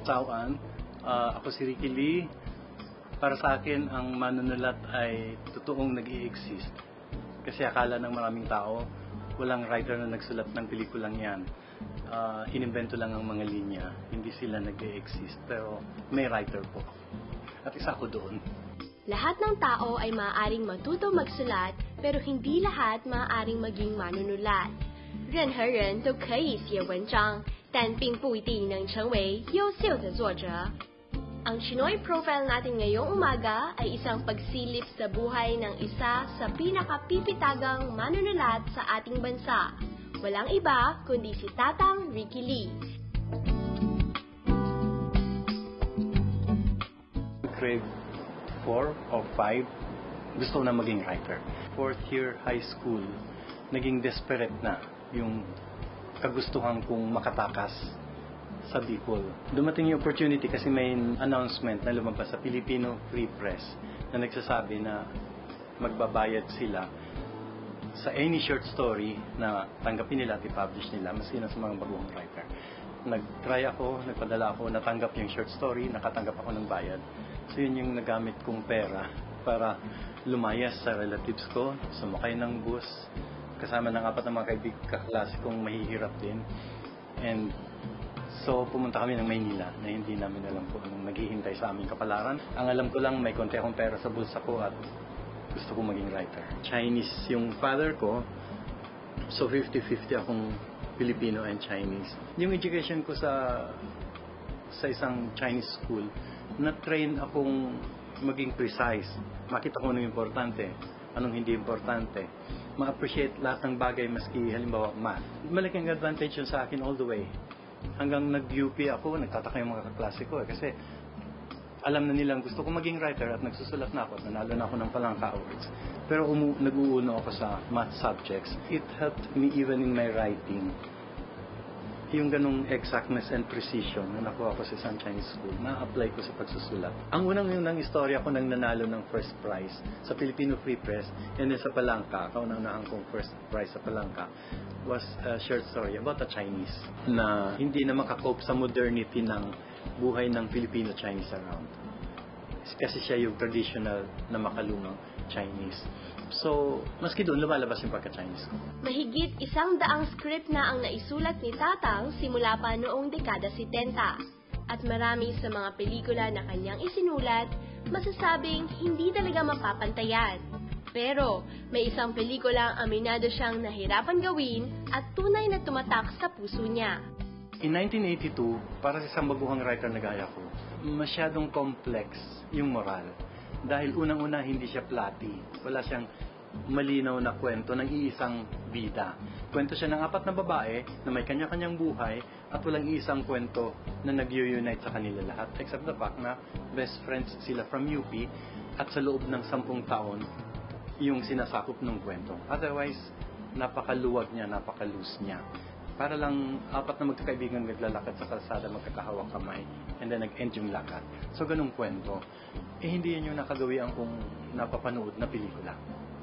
Sauan. Ako si Ricky Lee. Para sa akin, ang manunulat ay totoong nag-i-exist. Kasi akala ng maraming tao, walang writer na nagsulat ng pelikulang yan. Inimbento lang ang mga linya. Hindi sila nag-i-exist. Pero may writer po. At isa ko doon. Lahat ng tao ay maaaring matuto magsulat, pero hindi lahat maaaring maging manunulat. 任何人都可以写文章，但并不一定能成为优秀的作者。Ang Chinoy profile natin ngayong umaga ay isang pagsilip sa buhay ng isa sa pinakapipitagang manunulat sa ating bansa. Walang iba kundi si Tatang Ricky Lee. Grade 4 or 5, gusto ko na maging writer. 4th year high school, naging desperate na yung kagustuhan kong makatakas sa Bicol. Dumating yung opportunity kasi may announcement na lumabas sa Filipino Free Press na nagsasabi na magbabayad sila sa any short story na tanggapin nila at i-publish nila, maski na sa mga baguhang writer. Nag-try ako, nagpadala ako, natanggap yung short story, nakatanggap ako ng bayad. So yun yung nagamit kong pera para lumayas sa relatives ko, sumakay ng bus, kasama ng 4 na mga kaklase kong mahihirap din. And so, pumunta kami ng Maynila na hindi namin alam kung anong naghihintay sa aming kapalaran. Ang alam ko lang, may konti akong pera sa bulsa ko at gusto ko maging writer. Chinese yung father ko, so 50-50 akong Filipino and Chinese. Yung education ko sa isang Chinese school, na-train akong maging precise. Makita ko anong importante, anong hindi importante. Ma-appreciate lahat ng bagay, maski halimbawa math. Malaking advantage yun sa akin all the way. Hanggang nag-UP ako, nagtataka yung mga kaklase ko kasi alam na nilang gusto ko maging writer at nagsusulat na ako, nanalo na ako ng Palangka Awards. Pero nag-uuno ako sa math subjects. It helped me even in my writing. Yung ganong exactness and precision na nakuha ko sa isang Chinese school, na-apply ko sa pagsusulat. Ang unang istorya ko nang nanalo ng first prize sa Filipino Free Press, and then sa Palangka, kauna-unahan kong first prize sa Palangka, was a short story about a Chinese na hindi na makakope sa modernity ng buhay ng Filipino-Chinese around. Kasi siya yung traditional na makalumang Chinese. So, maski doon, lumalabas yung pagka-Chinese ko. Mahigit 100 script na ang naisulat ni Tatang simula pa noong dekada 70. At marami sa mga pelikula na kanyang isinulat, masasabing hindi talaga mapapantayan. Pero, may isang pelikula ang aminado siyang nahirapan gawin at tunay na tumatak sa puso niya. In 1982, para sa isang baguhang writer na gaya ko, masyadong complex yung moral. Dahil unang-una hindi siya plotty. Wala siyang malinaw na kwento ng iisang bida. Kwento siya ng 4 na babae na may kanya-kanyang buhay at walang iisang kwento na nag-unite sa kanila lahat. Except the fact na best friends sila from UP at sa loob ng 10 taon yung sinasakop ng kwento. Otherwise, napakaluwag niya, napaka-loose niya. Para lang 4 na magkakaibigan naglalakad sa kalsada, magkakahawak kamay, and then nag-end yung lakad. So, ganung kwento. Hindi yan yung nakagawian kong napapanood na pelikula.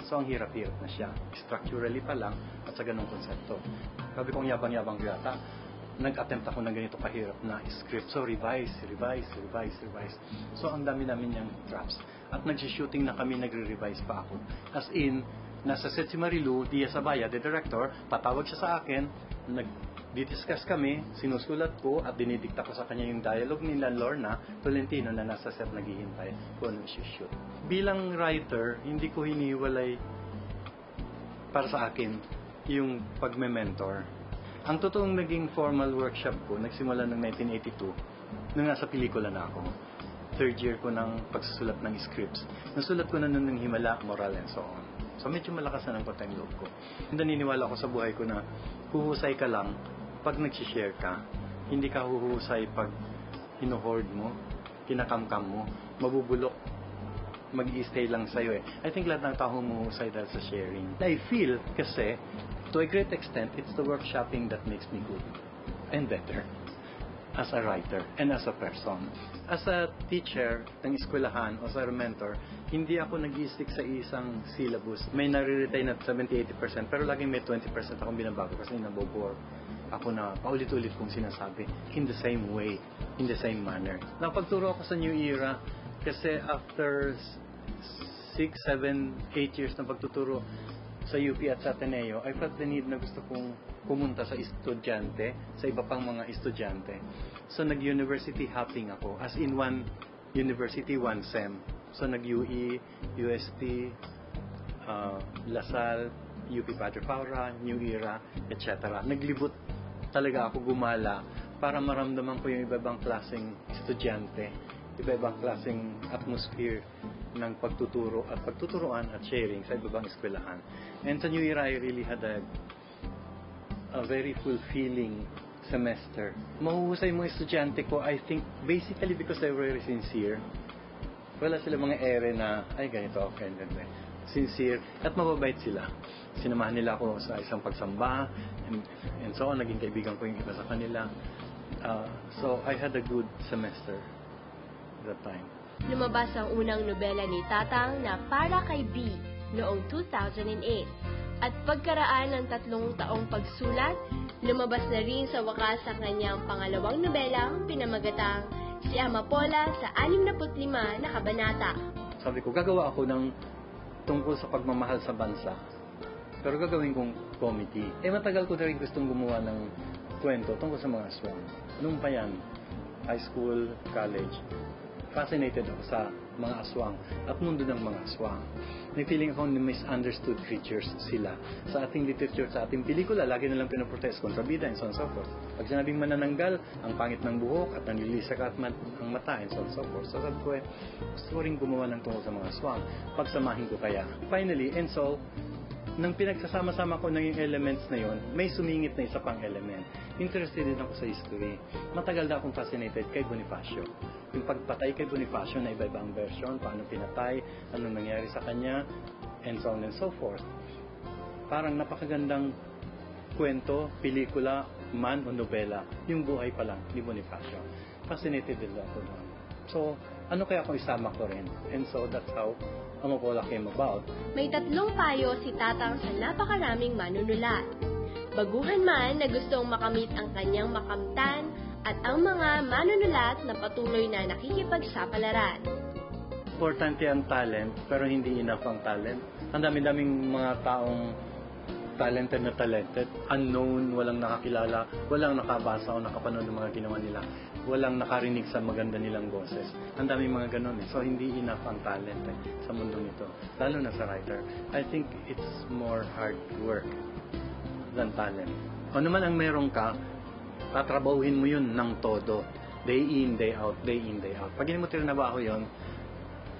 So, ang hirap-hirap na siya. Structurally pa lang at sa ganung konsepto. Sabi kong yabang-yabang yata, nag-attempt ako ng ganito kahirap na script. So, revise. So, ang dami namin yung drafts. At nag-shooting na kami, nagre-revise pa ako. As in, nasa set si Marilu Diaz-Abaya, the director, patawag siya sa akin, nag-discuss kami, sinusulat ko at dinidikta ko sa kanya yung dialogue nila Lorna Tolentino na nasa set naghihintay kung ano shoot. Bilang writer, hindi ko hiniwalay para sa akin yung pagme-mentor. Ang totoong naging formal workshop ko, nagsimula ng 1982, nung nasa pelikula na ako. 3rd year ko ng pagsusulat ng scripts. Nasulat ko na nun ng Himala, Moral, and so on. So medyo malakas na ng konti ang loob ko. Naniniwala ko sa buhay ko na huhusay ka lang pag nag-share ka. Hindi ka huhusay pag hinuhoard mo, kinakamkam mo, mabubulok, mag-i-stay lang sa'yo eh. I think lahat ng tao humuhusay dahil sa sharing. I feel kasi, to a great extent, it's the workshopping that makes me good and better as a writer and as a person. As a teacher ng eskwelahan o as a mentor, hindi ako nag-i-stick sa isang syllabus. May nare-retain at 70-80%, pero laging may 20% akong binabago kasi nabobore ako na paulit-ulit kong sinasabi in the same way, in the same manner. Napagturo ako sa New Era kasi after 6, 7, 8 years na pagtuturo sa UP at sa Ateneo, I felt the need na gusto kong pumunta sa estudyante, sa iba pang mga estudyante. So nag-university hopping ako, as in one university, one SEM. So nag-UE, UST, Lasal, UP Padre Paura, New Era, etc. Naglibot talaga ako, gumala para maramdaman ko yung iba-ibang klaseng estudyante, iba-ibang klaseng atmosphere ng pagtuturo at pagtuturuan at sharing sa iba-ibang eskwelahan. And sa New Era, I really had a very fulfilling semester. Mahuhusay mga estudyante ko, I think, basically because they were very sincere. Wala sila mga ere na, ay ganito, okay, sincere, at mababait sila. Sinamahan nila ako sa isang pagsamba, and so on, naging kaibigan ko yung iba sa kanila. So, I had a good semester that time. Lumabas ang unang nobela ni Tatang na Para Kay B noong 2008. At pagkaraan ng 3 taong pagsulat, lumabas na rin sa wakas ang kanyang pangalawang nobelang pinamagatang Si Amapola sa 65 na kabanata. Sabi ko, gagawa ako ng tungkol sa pagmamahal sa bansa. Pero gagawin kong comedy. Matagal ko na rin gustong gumawa ng kwento tungkol sa mga aswang. Noong pa yan, high school, college, fascinated ako sa mga aswang at mundo ng mga aswang. May feeling ako na misunderstood creatures sila. Sa ating literature, sa ating pelikula, lagi nilang pinoprotest kontra bida and so on and so forth. Pag sinabing manananggal, ang pangit ng buhok at nanlilisak at ang mata and so on and so forth. So sabi ko gusto ko rin gumawa ng tungkol sa mga aswang. Pagsamahin ko kaya. Finally, and so, nang pinagsasama-sama ko na yung elements na yon, may sumingit na isa pang element. Interested din ako sa history. Matagal na akong fascinated kay Bonifacio. Yung pagpatay kay Bonifacio na iba-ibang version, paano pinatay, anong nangyari sa kanya, and so on and so forth. Parang napakagandang kwento, pelikula, man o nobela, yung buhay pa lang ni Bonifacio. Fascinated din ako doon. So, ano kaya kung isama ko rin? And so, that's how Amapola came about. May 3 payo si Tatang sa napakaraming manunulat. Baguhan man na gustong makamit ang kanyang makamtan at ang mga manunulat na patuloy na nakikipagsapalaran. Importante ang talent, pero hindi enough ang talent. Ang dami-daming mga taong talented na talented, unknown, walang nakakilala, walang nakabasa o nakapanood ng mga ginawa nila, walang nakarinig sa maganda nilang boses. Ang dami mga ganun So, hindi enough ang talent sa mundong ito. Lalo na sa writer. I think it's more hard work than talent. O naman ang meron ka, tatrabahuhin mo yun ng todo. Day in, day out, day in, day out. Pag hindi mo trinabaho yun,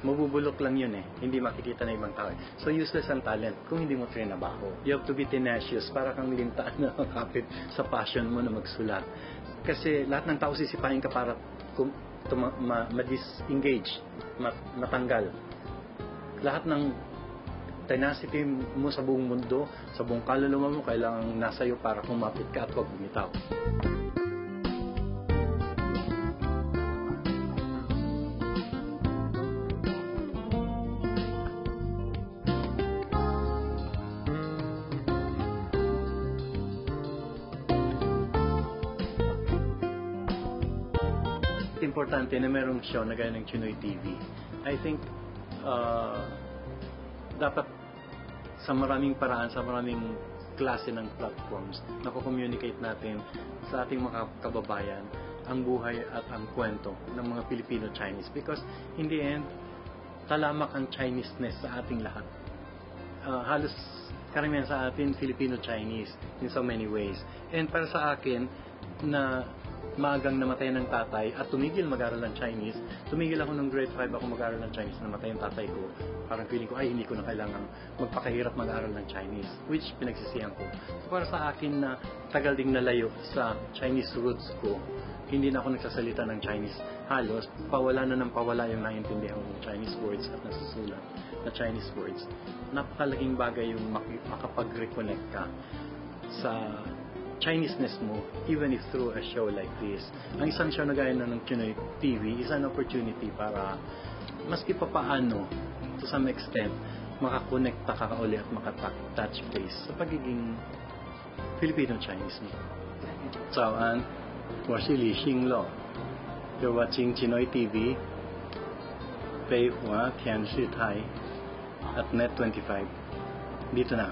mabubulok lang yun Hindi makikita na ibang tao So, useless ang talent kung hindi mo trinabaho. You have to be tenacious para kang lintaan na makapit sa passion mo na magsulat. Kasi lahat ng tao sisipahin ka para ma-disengage, matanggal. Lahat ng tenacity mo sa buong mundo, sa buong kaluluwa mo, kailangang nasa iyo para kumapit ka at huwag bumitaw. Importante na merong show na gaya ng Chinoy TV. I think dapat sa maraming paraan, sa maraming klase ng platforms, nako-communicate natin sa ating mga kababayan ang buhay at ang kwento ng mga Filipino-Chinese because in the end, talamak ang Chinese-ness sa ating lahat. Halos karamihan sa atin Filipino-Chinese in so many ways. And para sa akin, na maagang namatay ng tatay at tumigil mag-aral ng Chinese. Tumigil ako ng grade 5 ako mag-aral ng Chinese, namatay yung tatay ko. Parang feeling ko, hindi ko na kailangan magpakahirap mag-aral ng Chinese, which pinagsisihan ko. So, para sa akin na tagal ding nalayo sa Chinese roots ko, hindi na ako nagsasalita ng Chinese halos, pawala na ng pawala yung naiintindihan ng Chinese words at nasusulat na Chinese words. Napakalaking bagay yung makapag-reconnect ka sa Chinese-ness mo, even if through a show like this. Ang isang show na gaya ng Chinoy TV is an opportunity para maski pa paano to some extent, makakonekta ka uli at makatouch base sa pagiging Filipino-Chinese mo. 早安，我是李信乐。You're watching Chinoy TV, 北华电视台at Net 25. Dito na.